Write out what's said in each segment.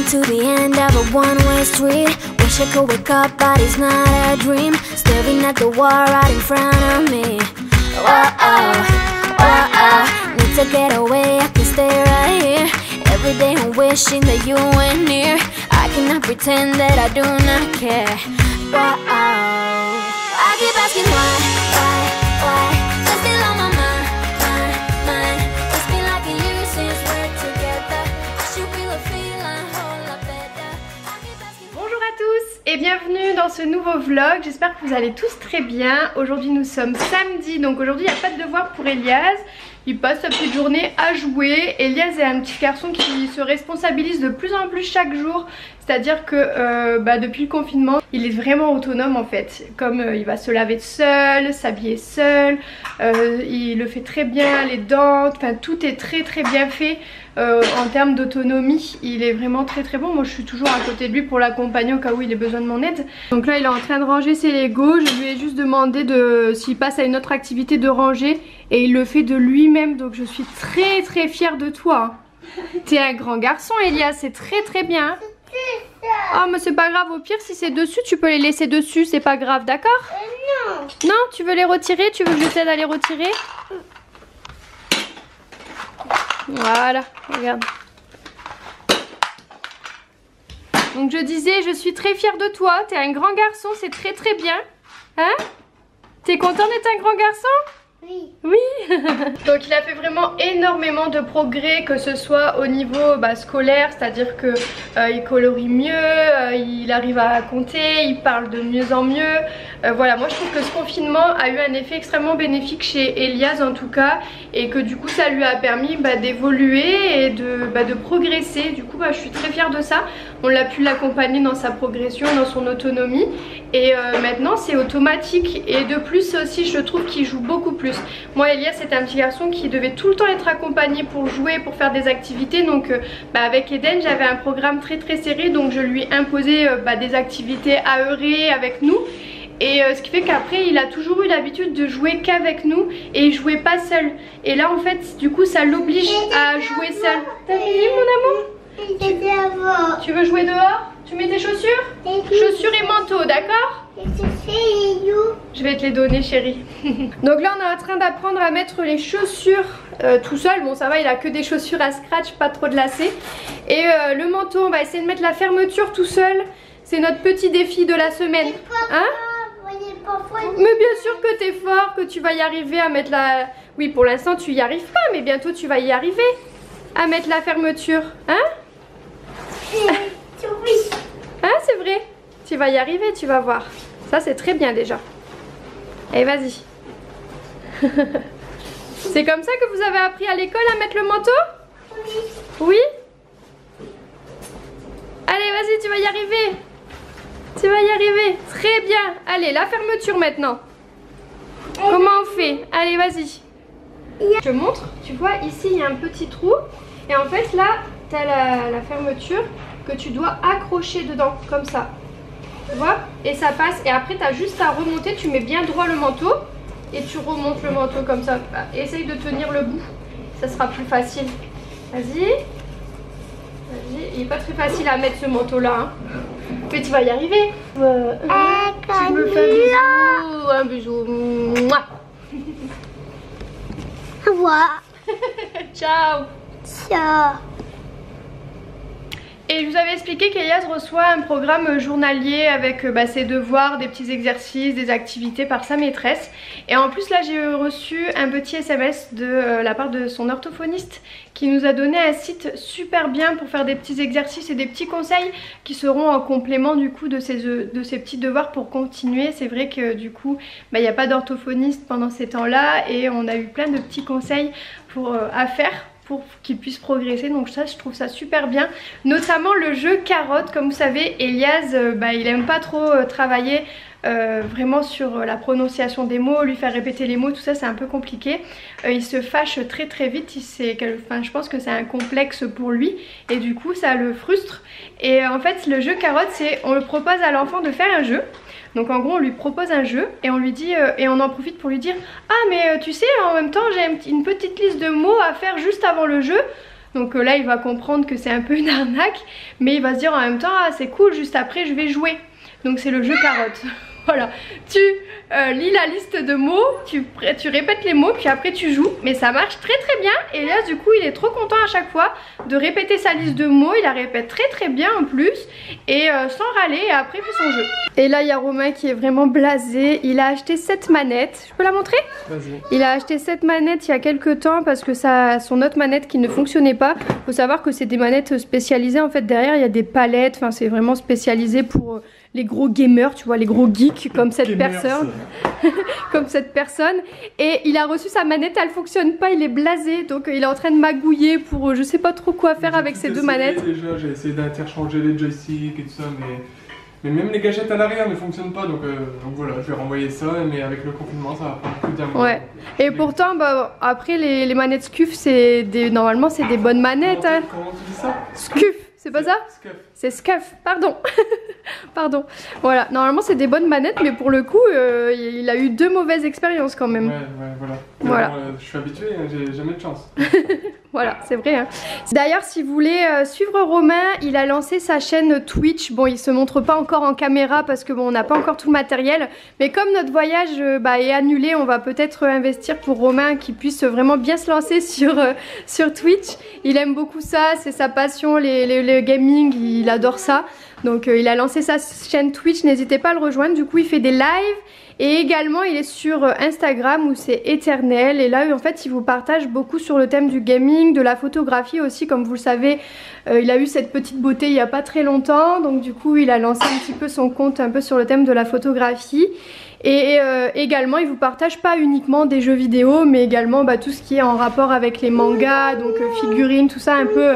to the end of a one-way street. Wish I could wake up, but it's not a dream. Staring at the wall right in front of me. Need to get away, I can stay right here. Every day I'm wishing that you were near. I cannot pretend that I do not care. I keep asking why? You're still on my mind. It's been like a year since we're together. I should feel a feeling whole lot better. I keep asking. Bonjour à tous et bienvenue dans ce nouveau vlog. J'espère que vous allez tous très bien. Aujourd'hui nous sommes samedi, donc aujourd'hui il n'y a pas de devoir pour Elias. Il passe sa petite journée à jouer. Elias est un petit garçon qui se responsabilise de plus en plus chaque jour. C'est-à-dire que depuis le confinement, il est vraiment autonome en fait. Comme il va se laver seul, s'habiller seul, il le fait très bien, les dents, enfin tout est très bien fait. En termes d'autonomie, il est vraiment très bon. Moi je suis toujours à côté de lui pour l'accompagner au cas où il ait besoin de mon aide. Donc là il est en train de ranger ses Legos. Je lui ai juste demandé s'il passe à une autre activité de ranger. Et il le fait de lui-même, donc je suis très fière de toi. T'es un grand garçon Elias, c'est très bien. Oh mais c'est pas grave, au pire si c'est dessus tu peux les laisser dessus, c'est pas grave, d'accord? Non, tu veux les retirer? Tu veux que je t'aide à les retirer? Voilà, regarde. Donc je disais, je suis très fière de toi, t'es un grand garçon, c'est très bien. Hein? T'es content d'être un grand garçon? Oui. Donc il a fait vraiment énormément de progrès, que ce soit au niveau scolaire, c'est-à-dire que il colorie mieux, il arrive à compter, il parle de mieux en mieux. Voilà, moi je trouve que ce confinement a eu un effet extrêmement bénéfique chez Elias en tout cas, et que du coup ça lui a permis d'évoluer et de progresser. Du coup je suis très fière de ça. On l'a pu l'accompagner dans sa progression, dans son autonomie, et maintenant c'est automatique. Et de plus aussi je trouve qu'il joue beaucoup plus. Moi Elias c'était un petit garçon qui devait tout le temps être accompagné pour jouer, pour faire des activités. Donc avec Eden j'avais un programme très serré, donc je lui imposais des activités aérées avec nous. Et ce qui fait qu'après il a toujours eu l'habitude de jouer qu'avec nous et il jouait pas seul. Et là en fait du coup ça l'oblige à jouer seul. T'as fini mon amour? Tu veux jouer dehors? Tu mets tes chaussures? Chaussures et manteau, d'accord? Je vais te les donner chérie. Donc là on est en train d'apprendre à mettre les chaussures tout seul. Bon ça va, il a que des chaussures à scratch, pas trop de lacets. Et le manteau on va essayer de mettre la fermeture tout seul. C'est notre petit défi de la semaine. Hein? Mais bien sûr que t'es fort, que tu vas y arriver à mettre la... Oui pour l'instant tu y arrives pas, mais bientôt tu vas y arriver à mettre la fermeture. Hein? Hein, c'est vrai? Tu vas y arriver, tu vas voir. Ça c'est très bien déjà. Allez vas-y. C'est comme ça que vous avez appris à l'école à mettre le manteau? Oui? Allez vas-y, tu vas y arriver. Tu vas y arriver. Très bien. Allez, la fermeture maintenant. Comment on fait? Allez vas-y. Je te montre. Tu vois ici il y a un petit trou. Et en fait là tu as la fermeture que tu dois accrocher dedans comme ça. Tu vois? Et ça passe. Et après tu as juste à remonter. Tu mets bien droit le manteau. Et tu remontes le manteau comme ça. Essaye de tenir le bout. Ça sera plus facile. Vas-y. Vas-y. Il n'est pas très facile à mettre ce manteau là. Hein. Mais tu vas y arriver. Tu me fais un bisou. Un bisou. Mouah. Au revoir. Ciao. Ciao. Et je vous avais expliqué qu'Elias reçoit un programme journalier avec ses devoirs, des petits exercices, des activités par sa maîtresse. Et en plus là j'ai reçu un petit SMS de la part de son orthophoniste qui nous a donné un site super bien pour faire des petits exercices et des petits conseils qui seront en complément du coup de ces petits devoirs pour continuer. C'est vrai que du coup il n'y a pas d'orthophoniste pendant ces temps là et on a eu plein de petits conseils à faire pour qu'il puisse progresser. Donc ça je trouve ça super bien, notamment le jeu carotte. Comme vous savez Elias il aime pas trop travailler vraiment sur la prononciation des mots, lui faire répéter les mots, tout ça c'est un peu compliqué. Il se fâche très vite, je pense que c'est un complexe pour lui et du coup ça le frustre. Et en fait le jeu carotte c'est, on le propose à l'enfant de faire un jeu. Donc en gros on lui propose un jeu et on lui dit et on en profite pour lui dire ah mais tu sais en même temps j'ai une petite liste de mots à faire juste avant le jeu. Donc là il va comprendre que c'est un peu une arnaque, mais il va se dire en même temps ah c'est cool, juste après je vais jouer. Donc c'est le jeu carotte. Voilà, tu lis la liste de mots, tu répètes les mots, puis après tu joues. Mais ça marche très très bien. Et Elias du coup il est trop content à chaque fois de répéter sa liste de mots. Il la répète très très bien en plus. Et sans râler, et après il fait son jeu. Et là il y a Romain qui est vraiment blasé. Il a acheté cette manette. Je peux la montrer? Vas-y. Il a acheté cette manette il y a quelques temps parce que son autre manette qui ne fonctionnait pas. Faut savoir que c'est des manettes spécialisées. En fait derrière il y a des palettes. Enfin c'est vraiment spécialisé pour... les gros gamers, tu vois, les gros geeks comme cette personne. Comme cette personne. Et il a reçu sa manette, elle fonctionne pas, il est blasé. Donc il est en train de magouiller pour je sais pas trop quoi faire avec ces deux manettes. Déjà, j'ai essayé d'interchanger les joysticks et tout ça, mais même les gâchettes à l'arrière ne fonctionnent pas. Donc voilà, je vais renvoyer ça, mais avec le confinement, ça va pas plus d'un mois. Ouais. Et pourtant, bah, après les manettes Scuf, normalement c'est des bonnes manettes. Comment tu dis ça? Scuf. C'est pas ça? C'est Scuf, pardon. Pardon. Voilà, normalement c'est des bonnes manettes, mais pour le coup, il a eu 2 mauvaises expériences quand même. Ouais, voilà. Je suis habitué, hein, j'ai jamais de chance. Voilà, c'est vrai. Hein. D'ailleurs, si vous voulez suivre Romain, il a lancé sa chaîne Twitch. Bon, il se montre pas encore en caméra parce que bon, on n'a pas encore tout le matériel. Mais comme notre voyage est annulé, on va peut-être investir pour Romain qui puisse vraiment bien se lancer sur Twitch. Il aime beaucoup ça, c'est sa passion, le gaming, il adore ça. Donc il a lancé sa chaîne Twitch, n'hésitez pas à le rejoindre. Du coup, il fait des lives. Et également il est sur Instagram où c'est Éternel. Et là en fait il vous partage beaucoup sur le thème du gaming, de la photographie aussi. Comme vous le savez, il a eu cette petite beauté il n'y a pas très longtemps. Donc du coup il a lancé un petit peu son compte un peu sur le thème de la photographie. Et également il vous partage pas uniquement des jeux vidéo, mais également tout ce qui est en rapport avec les mangas, donc figurines, tout ça un peu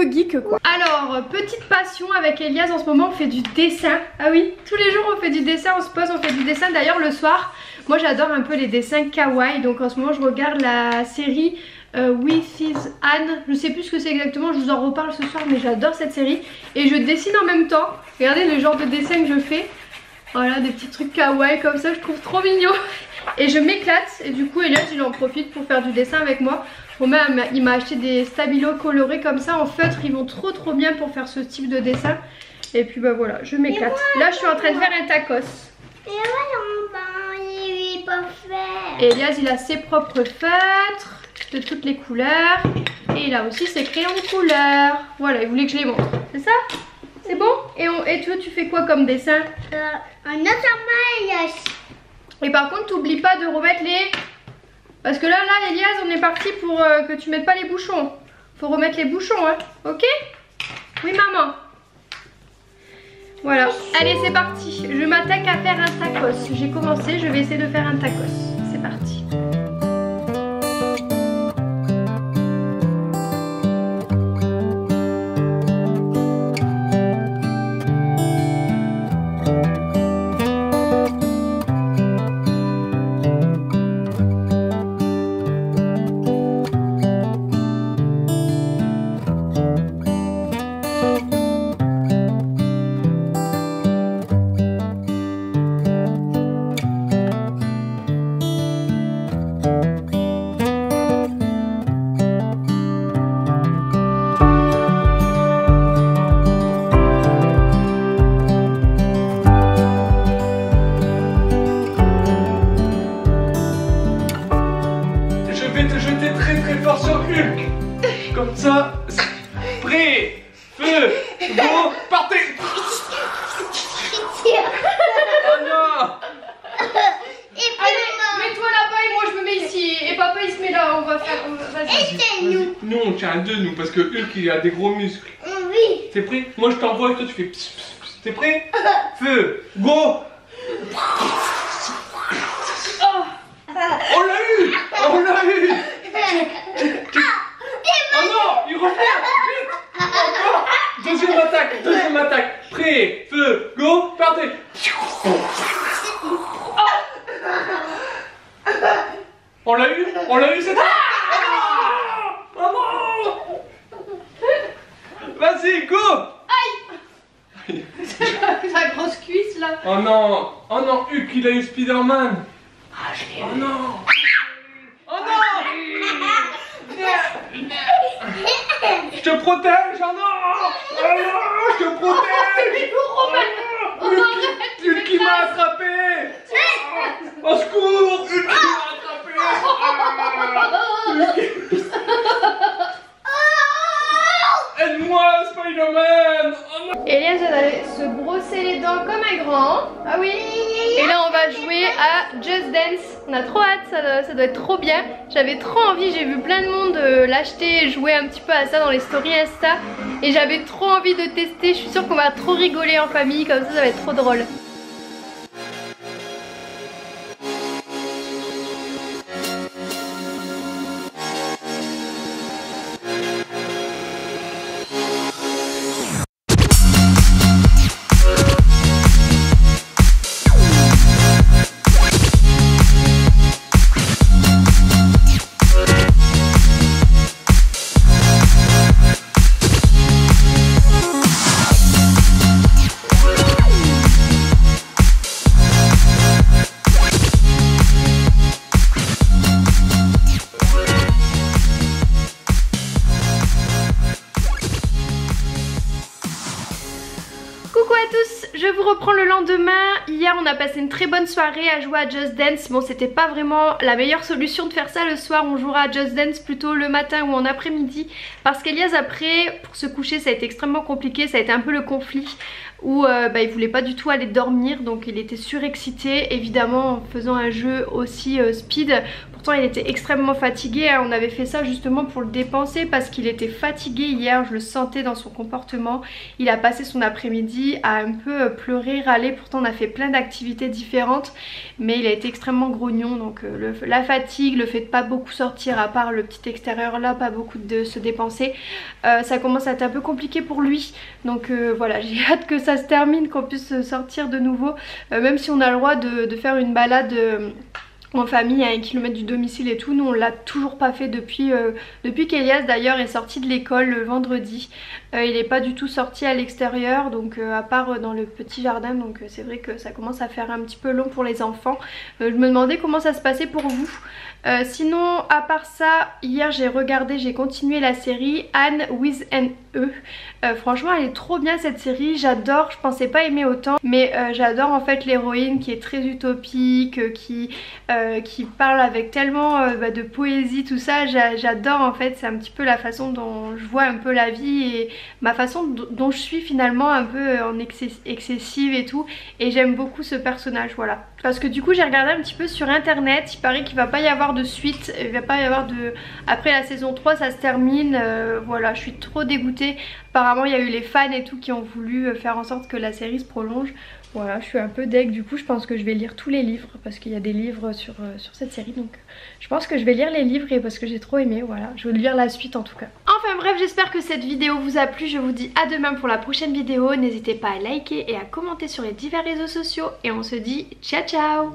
geek quoi. Alors petite passion avec Elias en ce moment, on fait du dessin. Ah oui, tous les jours on fait du dessin, on se pose, on fait du dessin. D'ailleurs le soir, moi j'adore un peu les dessins kawaii. Donc en ce moment je regarde la série With His Anne. Je sais plus ce que c'est exactement, je vous en reparle ce soir, mais j'adore cette série. Et je dessine en même temps. Regardez le genre de dessin que je fais. Voilà, des petits trucs kawaii comme ça, je trouve trop mignon. Et je m'éclate. Et du coup Elias il en profite pour faire du dessin avec moi. Romain il m'a acheté des stabilos colorés comme ça en feutre. Ils vont trop bien pour faire ce type de dessin. Et puis voilà, je m'éclate. Là je suis en train de faire un tacos. Et Elias il a ses propres feutres de toutes les couleurs. Et il a aussi ses crayons de couleur. Voilà, il voulait que je les montre. C'est ça? C'est bon? Et toi tu fais quoi comme dessin? Un autre maillage. Et par contre t'oublies pas de remettre les... Parce que là Elias on est parti pour que tu mettes pas les bouchons. Faut remettre les bouchons hein. Ok? Oui maman. Voilà. Allez c'est parti. Je m'attaque à faire un tacos. J'ai commencé, je vais essayer de faire un tacos. C'est parti. Comme ça, prêt, feu, go, partez. Oh non. Allez, mets-toi là-bas et moi je me mets ici. Et papa il se met là, on va faire... Vas-y. Nous on tient à deux nous, parce que Hulk il a des gros muscles. Oui. T'es prêt? Moi je t'envoie et toi tu fais pss, pss, pss. T'es prêt? Feu, go. On l'a eu. On l'a eu. Oh non, il revient. Vite. Encore. Deuxième attaque. Prêt, feu, go, partez. On l'a eu cette fois. Oh non. Vas-y, go. Aïe. Sa grosse cuisse là. Oh non, Hulk il a eu Spider-Man. Ah, je l'ai eu. Oh non. Oh non. te protège, oh non. Oh non, je te protège. Une qui m'a attrapé. Au secours, une qui m'a attrapé. Aide-moi, Spider-Man. Oh non. Elias va aller se brosser les dents comme un grand. Ah oui. Et là on va jouer à Just Dance. On a trop hâte, ça doit être trop bien. J'avais trop envie, j'ai vu plein de monde l'acheter et jouer un petit peu à ça dans les stories Insta. Et j'avais trop envie de tester, je suis sûre qu'on va trop rigoler en famille, comme ça va être trop drôle. Coucou à tous, je vous reprends le lendemain. Hier on a passé une très bonne soirée à jouer à Just Dance. Bon, c'était pas vraiment la meilleure solution de faire ça le soir. On jouera à Just Dance plutôt le matin ou en après-midi, parce qu'Elias après pour se coucher ça a été extrêmement compliqué. Ça a été un peu le conflit où il voulait pas du tout aller dormir, donc il était surexcité évidemment en faisant un jeu aussi speed. Pourtant il était extrêmement fatigué, hein. On avait fait ça justement pour le dépenser parce qu'il était fatigué hier, je le sentais dans son comportement. Il a passé son après-midi à un peu pleurer, râler, pourtant on a fait plein d'activités différentes, mais il a été extrêmement grognon. Donc la fatigue, le fait de pas beaucoup sortir à part le petit extérieur là, pas beaucoup de se dépenser, ça commence à être un peu compliqué pour lui. Donc voilà, j'ai hâte que ça se termine, qu'on puisse sortir de nouveau, même si on a le droit de faire une balade en famille à 1 km du domicile et tout. Nous on l'a toujours pas fait depuis qu'Elias d'ailleurs est sorti de l'école le vendredi. Il n'est pas du tout sorti à l'extérieur, donc à part dans le petit jardin, donc c'est vrai que ça commence à faire un petit peu long pour les enfants. Je me demandais comment ça se passait pour vous. Sinon à part ça, hier j'ai continué la série Anne with an E. Franchement elle est trop bien cette série, j'adore, je pensais pas aimer autant, mais j'adore en fait l'héroïne qui est très utopique, qui parle avec tellement de poésie, tout ça. J'adore en fait, c'est un petit peu la façon dont je vois un peu la vie et ma façon dont je suis finalement un peu en excessive et tout, et j'aime beaucoup ce personnage, voilà. Parce que du coup j'ai regardé un petit peu sur internet, il paraît qu'il va pas y avoir de suite, il va pas y avoir de... Après la saison 3 ça se termine, voilà, je suis trop dégoûtée. Apparemment il y a eu les fans et tout qui ont voulu faire en sorte que la série se prolonge. Voilà, je suis un peu deg, du coup je pense que je vais lire tous les livres parce qu'il y a des livres sur cette série, donc je pense que je vais lire les livres et parce que j'ai trop aimé, voilà, je vais lire la suite en tout cas. Enfin bref, j'espère que cette vidéo vous a plu, je vous dis à demain pour la prochaine vidéo, n'hésitez pas à liker et à commenter sur les divers réseaux sociaux et on se dit ciao ciao.